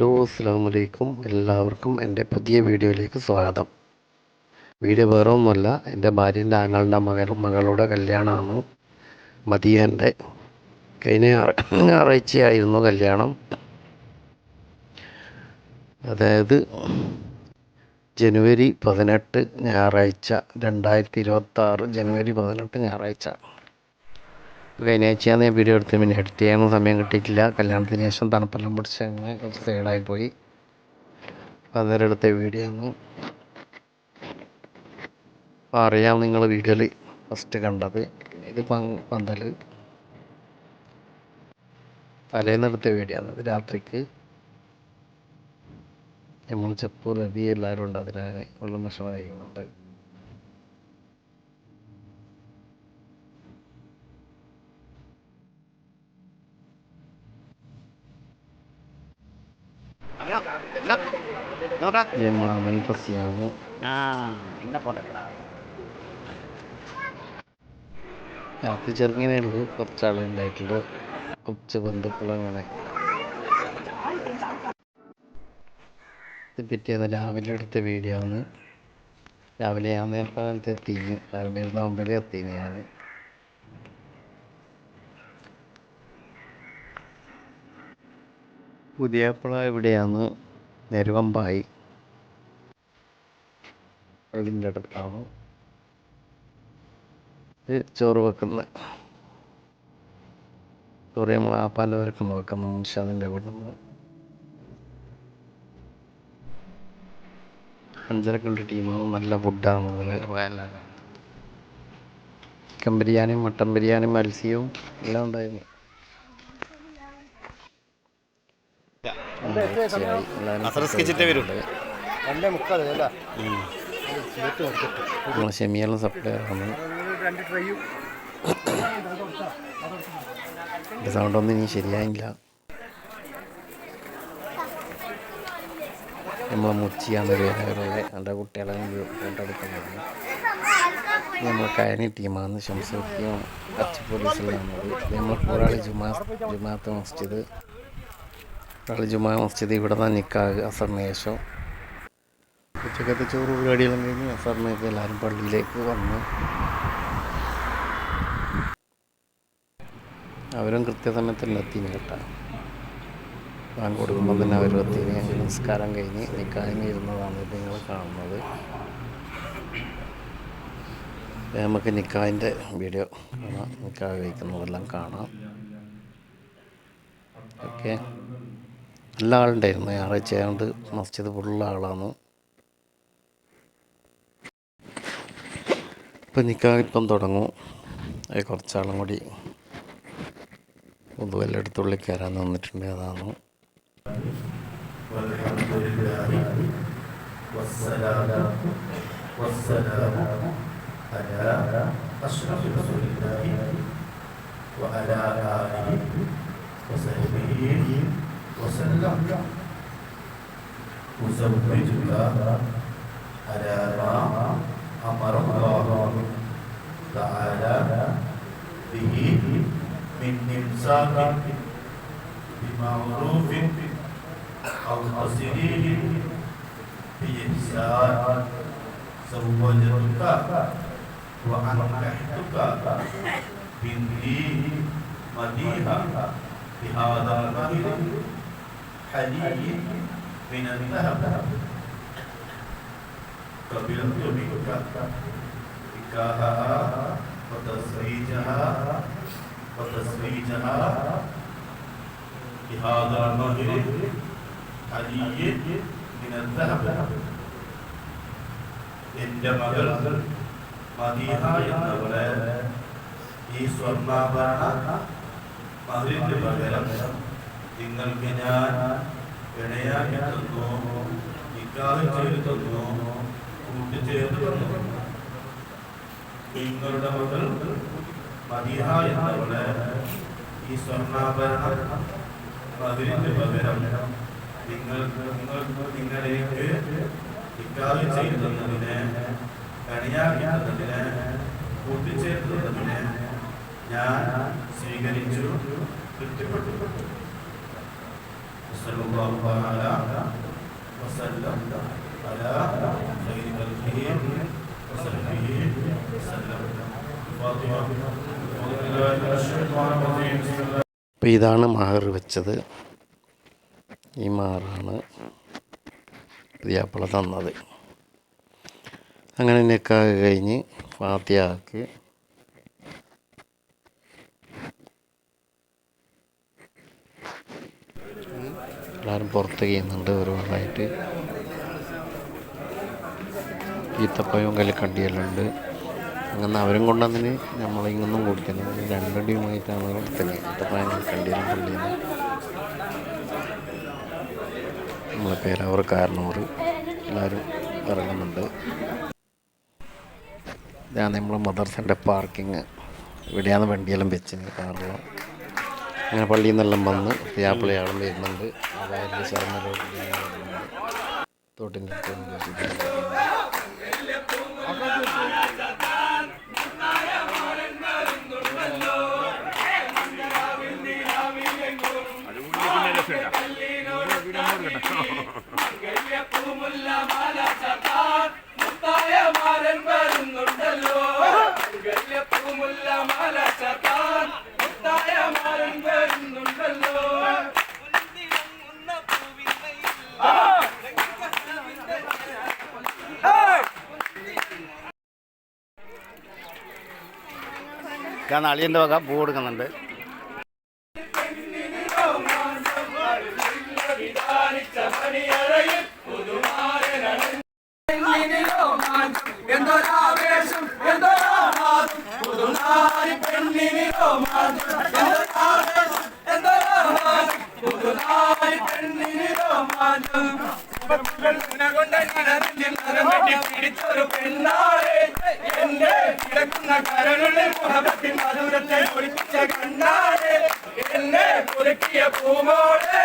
Hello, അസ്സാം വലൈക്കും. എല്ലാവർക്കും എൻ്റെ പുതിയ വീഡിയോയിലേക്ക് സ്വാഗതം. വീഡിയോ വേറെ ഒന്നുമല്ല, എൻ്റെ ഭാര്യൻ്റെ ആങ്ങളുടെ മകളുടെ കല്യാണമാണ്. മദീഹൻ്റെ കഴിഞ്ഞ ഞായറാഴ്ചയായിരുന്നു കല്യാണം. അതായത് ജനുവരി 18 ഞായറാഴ്ച, 2026 ജനുവരി 18 ഞായറാഴ്ച. കഴിഞ്ഞ ആഴ്ചയാണ് ഞാൻ വീഡിയോ എടുത്തത്. പിന്നെ എഡിറ്റ് ചെയ്യാനൊന്നും സമയം കിട്ടിയിട്ടില്ല. കല്യാണത്തിന് ശേഷം തണുപ്പെല്ലാം പിടിച്ച് അങ്ങനെ കുറച്ച് സൈഡായി പോയി. അന്നേരം എടുത്ത വീഡിയോ ആണ്. അപ്പോൾ അറിയാം, നിങ്ങൾ വീഡിയോയിൽ ഫസ്റ്റ് കണ്ടത്. ഇത് പന്തൽ തലേന്ന് എടുത്ത വീഡിയോ ആണ്. ഇത് രാത്രിക്ക് നമ്മൾ ചെപ്പൂർ രവി എല്ലാവരും ഉണ്ട്. അതിനായി ഉള്ള ഭക്ഷണം കഴിക്കുന്നുണ്ട്. ഫസിയാണ്. രാത്രി ചെറുങ്ങനെ ഉള്ളൂ, കുറച്ചാളുണ്ടായിട്ടുള്ളൂ, കുറച്ച് ബന്ധുക്കളങ്ങനെ. ഇത് പിറ്റേന്ന് രാവിലെ എടുത്ത വീഡിയോ ആണ്. രാവിലെ ഞാൻ നേരത്തെ എത്തിഞ്ഞ്, വരുന്ന മുമ്പിൽ എത്തിഞ്ഞ് ഞാൻ. പുതിയപ്പള എവിടെയാണ്? നെരുവമ്പായി അതിൻ്റെ അടുത്താണ് ചോറ് വെക്കുന്നത്. ചോറ് നമ്മൾ ആപ്പാലവർക്ക് നോക്കുന്നു. നിഷാദിൻ്റെ വീട്ടിൽ നിന്ന് 5:30 ടീമാണ്. നല്ല ഫുഡാണ്. വയനാട് ചിക്കൻ ബിരിയാണിയും മട്ടൻ ബിരിയാണിയും മത്സ്യവും എല്ലാം ഉണ്ടായിരുന്നു. നമ്മളെ ഷെമിയെല്ലാം സപ്ലൈ ആണ്. എൻ്റെ സൗണ്ടൊന്നും ഇനി ശരിയായില്ല. നമ്മളെ മുച്ചിയാണ് വേറെ എൻ്റെ കുട്ടികളെ ഫോട്ടെടുക്കുന്നത്. നമ്മൾ കയനി ടീമാണ്. ഷംസുദ്ദീൻ കച്ച് പോലീസിലാണത്. നമ്മൾ ഒരാൾ ജുമാഅത്ത് മസ്ജിദ്, ഒരാൾ ജുമാ മസ്ജിദ്. ഇവിടെ നിന്ന് നിക്കാഹ് അസറിന് ശേഷം. ഉച്ചക്കത്തെ ചോറ് പരിപാടിയെല്ലാം കഴിഞ്ഞ് അസറിനൊക്കെ എല്ലാവരും പള്ളിയിലേക്ക് വന്ന്. അവരും കൃത്യസമയത്തല്ല എത്തിന് കേട്ടോ. ബാങ്ക് കൊടുക്കുമ്പോൾ തന്നെ അവർ എത്തിന്. നമസ്കാരം കഴിഞ്ഞ് നിക്കാഹിന് ഇരുന്നതാണ് ഇത് നിങ്ങൾ കാണുന്നത്. നമുക്ക് നിക്കാഹിൻ്റെ വീഡിയോ കാണാം. നിക്കാഹ് കഴിക്കുന്നതെല്ലാം കാണാം. ഓക്കെ, നല്ല ആളുണ്ടായിരുന്നു. ഞായറാഴ്ച ആയതുകൊണ്ട് മസ്ജിദ് ഫുള്ള ആളാണ്. ഇപ്പം നിക്കാഹ് ഇപ്പം തുടങ്ങും. അത് കുറച്ചാളും കൂടി പൊതുവെല്ലാം എടുത്തുള്ളി കയറാൻ നിന്നിട്ടുണ്ട്. അതാണ് أمر الله تعالى به من إمساك بمعروف أو تصريح بإحسان زوجتك وأنكحتك بنتي مديحة بهذا المهر حلي من الذهب قبلت منك نكاحها وتزويجها بهذا المهر حلي من الذهب. എൻ്റെ മകൾ മദീഹ എന്നവളെ ഈ സ്വർണ്ണാഭരണ മഹറിന് പകരം നിങ്ങൾക്ക് ഞാൻ ഇണയാക്കി തന്നു, നിക്കാഹ് ചെയ്തു തന്നു, കൂട്ടിച്ചേർത്ത് തന്നു. നിങ്ങളുടെ മകൾ മദീഹ എന്നവളെ ഈ സ്വർണ്ണാഭരണ മഹറിന് പകരം നിങ്ങളേക്ക് നിക്കാഹ് ചെയ്തു തന്നതിന്, കണിയാക്കി തന്നതിന്, കൂട്ടിച്ചേർത്ത് തന്നതിന് ഞാൻ സ്വീകരിച്ചു, തൃപ്തിപ്പെട്ടു. സല്ലല്ലാഹു തആല വസല്ലം അലാ ഖൈരി ഖൽഖിഹി വസല്ലമിഹി വസല്ലം. ഫാത്തിഹ. അപ്പോൾ ഇതാണ് മഹർ വെച്ചത്. ഈ മഹറാണ് പുതിയാപ്പിള തന്നത്. അങ്ങനെ നിക്കാഹ് കഴിഞ്ഞ് ഫാത്തിഹക്ക് എല്ലാവരും പുറത്ത് ചെയ്യുന്നുണ്ട്. ഒരുപാടായിട്ട് ഈത്തപ്പഴവും കല്ലിക്കണ്ടിയെല്ലാം ഉണ്ട്. അങ്ങനെ അവരും കൊണ്ടുവന്നിന് നമ്മളിങ്ങൊന്നും കുടിക്കുന്നത് 2 ടീമായിട്ടാണ് കൊടുത്തത്. ഈത്തപ്പഴം കല്ലിക്കണ്ടിയെല്ലാം പള്ളിയിൽ നിന്ന് നമ്മളെ പേരവർ കാരണവർ എല്ലാവരും ഇറങ്ങുന്നുണ്ട്. ഇതാണ് നമ്മൾ മദർസൻ്റെ പാർക്കിങ്. ഇവിടെയാണ് വണ്ടിയെല്ലാം വെച്ചത്, കാറെല്ലാം. അങ്ങനെ പള്ളിയിൽ നിന്നെല്ലാം വന്ന് പുതിയാപ്പിളയാളും വരുന്നുണ്ട്. വയലിൽ ശർമ്മലോട്ട് തോട്ടിൻ്റെ അളിയൻ്റെ വക പൂ കൊടുക്കുന്നുണ്ട്. പിടിച്ചൊരു പെണ്ണാളെ എന്റെ കിടക്കുന്ന കരളുള്ളിൽ മുഹബത്തിൻ മധുരത്തെ ഒളിപ്പിച്ച കണ്ണാളെ എന്നെ കുലുക്കിയ പൂമോളെ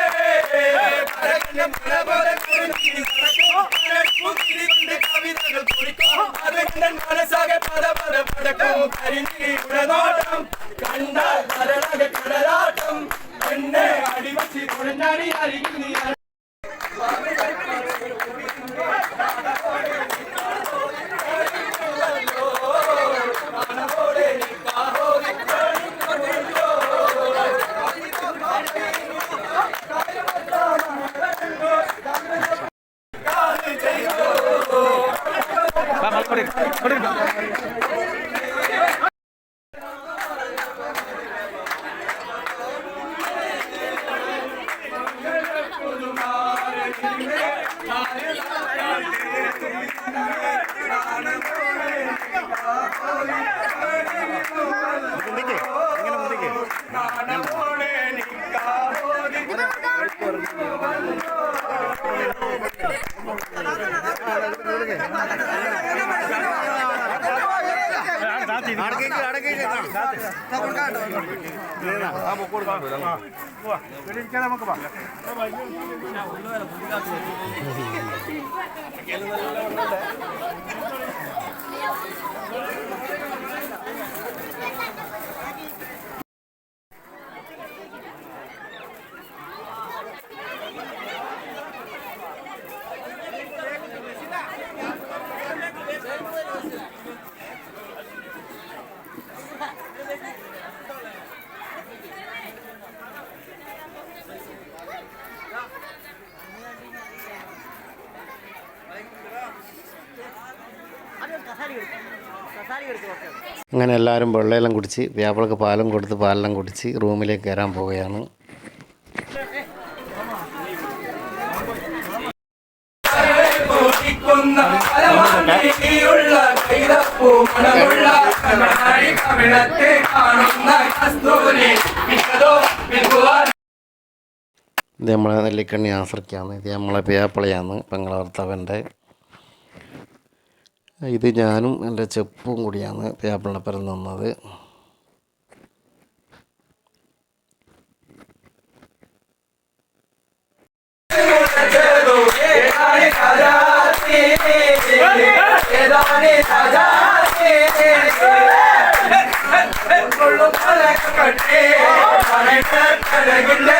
കവിതകൾ കുറിക്കും അതിന്റെ മനസ്സാകെ പല പല പടക്കും കരിഞ്ഞിയുടെ നോട്ടം കണ്ടാൽ കരളാകെ കടലാട്ടം എന്നെ അടിവച്ച് കുഴഞ്ഞാടി അരികിൽ നീ അങ്ങനെ എല്ലാവരും വെള്ളമെല്ലാം കുടിച്ച് വ്യാപാരക്ക് പാലും കൊടുത്ത് പാലെല്ലാം കുടിച്ച് റൂമിലേക്ക് കയറാൻ പോവുകയാണ്. ഇത് നമ്മളെ നെല്ലിക്കണ്ണി ആശ്രക്കാണ്. ഇത് നമ്മളെ പേപ്പളയാണ് പെങ്ങളെ ഭർത്താവിൻ്റെ. ഇത് ഞാനും എൻ്റെ ചെപ്പും കൂടിയാണ് പേപ്പളിനെ പിറന്ന് നിന്നത്. ¡Con los കരകിന്റെ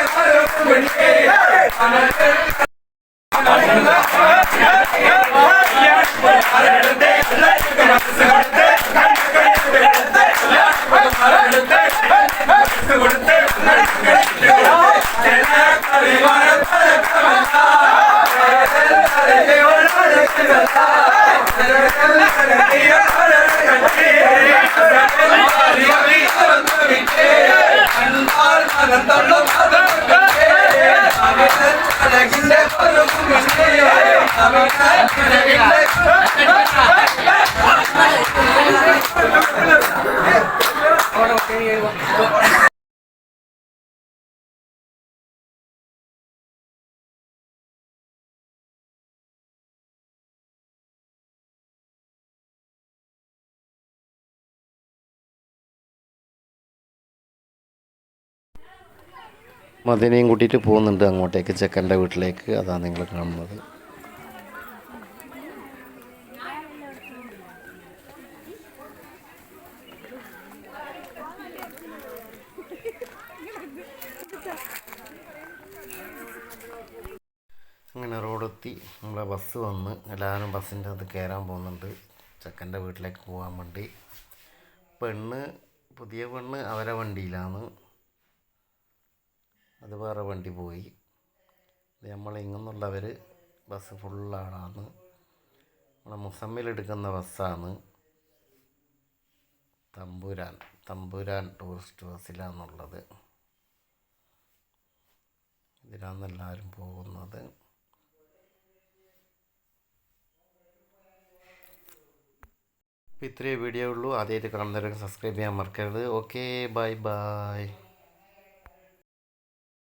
മറുപടി മദീനയും കൂട്ടിയിട്ട് പോകുന്നുണ്ട് അങ്ങോട്ടേക്ക്, ചെക്കൻ്റെ വീട്ടിലേക്ക്. അതാണ് നിങ്ങൾ കാണുന്നത്. അങ്ങനെ റോഡെത്തി, നമ്മളെ ബസ് വന്ന് എല്ലാവരും ബസ്സിൻ്റെ അത് കയറാൻ പോകുന്നുണ്ട് ചെക്കൻ്റെ വീട്ടിലേക്ക് പോകാൻ വേണ്ടി. പുതിയ പെണ്ണ് അവരെ വണ്ടിയിലാണ്, അത് വേറെ വണ്ടി പോയി. നമ്മൾ ഇങ്ങുന്നുള്ളവർ ബസ് ഫുള്ളാളാണ്. നമ്മളെ മുസമ്മിലെടുക്കുന്ന ബസ്സാണ്, തമ്പുരാൻ ടൂറിസ്റ്റ് ബസ്സിലാണുള്ളത്. ഇതിലാണ് എല്ലാവരും പോകുന്നത്. അപ്പോൾ ഇത്രയേ വീഡിയോ ഉള്ളൂ. ആദ്യമായിട്ട് കാണുന്നവരൊക്കെ സബ്സ്ക്രൈബ് ചെയ്യാൻ മറക്കരുത്. Okay, bye bye.